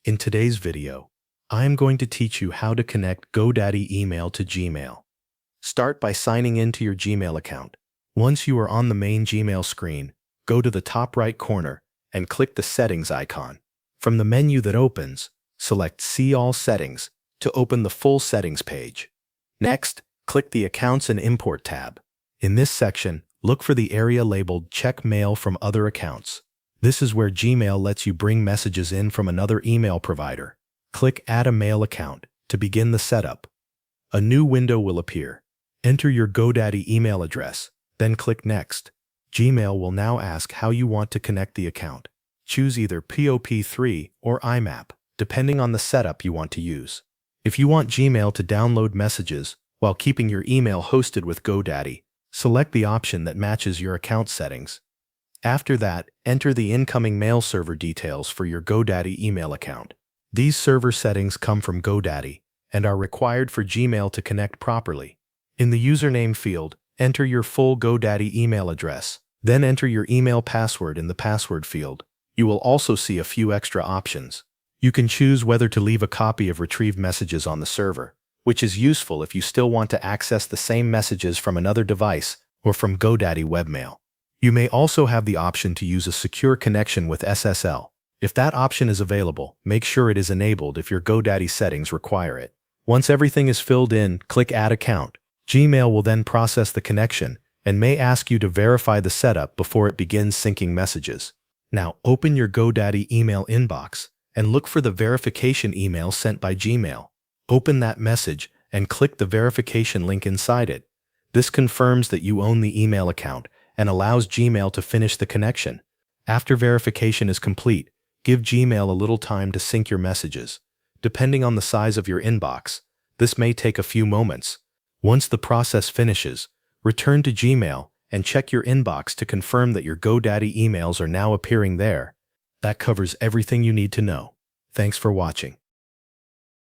In today's video, I am going to teach you how to connect GoDaddy email to Gmail. Start by signing into your Gmail account. Once you are on the main Gmail screen, go to the top right corner and click the Settings icon. From the menu that opens, select See All Settings to open the full settings page. Next, click the Accounts and Import tab. In this section, look for the area labeled Check Mail from Other Accounts. This is where Gmail lets you bring messages in from another email provider. Click Add a Mail Account to begin the setup. A new window will appear. Enter your GoDaddy email address, then click Next. Gmail will now ask how you want to connect the account. Choose either POP3 or IMAP, depending on the setup you want to use. If you want Gmail to download messages while keeping your email hosted with GoDaddy, select the option that matches your account settings. After that, enter the incoming mail server details for your GoDaddy email account. These server settings come from GoDaddy and are required for Gmail to connect properly. In the username field, enter your full GoDaddy email address, then enter your email password in the password field. You will also see a few extra options. You can choose whether to leave a copy of retrieved messages on the server, which is useful if you still want to access the same messages from another device or from GoDaddy webmail. You may also have the option to use a secure connection with SSL. If that option is available, make sure it is enabled if your GoDaddy settings require it. Once everything is filled in, click Add Account. Gmail will then process the connection and may ask you to verify the setup before it begins syncing messages. Now open your GoDaddy email inbox and look for the verification email sent by Gmail. Open that message and click the verification link inside it. This confirms that you own the email account and allows Gmail to finish the connection. After verification is complete, give Gmail a little time to sync your messages. Depending on the size of your inbox, this may take a few moments. Once the process finishes, return to Gmail and check your inbox to confirm that your GoDaddy emails are now appearing there. That covers everything you need to know. Thanks for watching.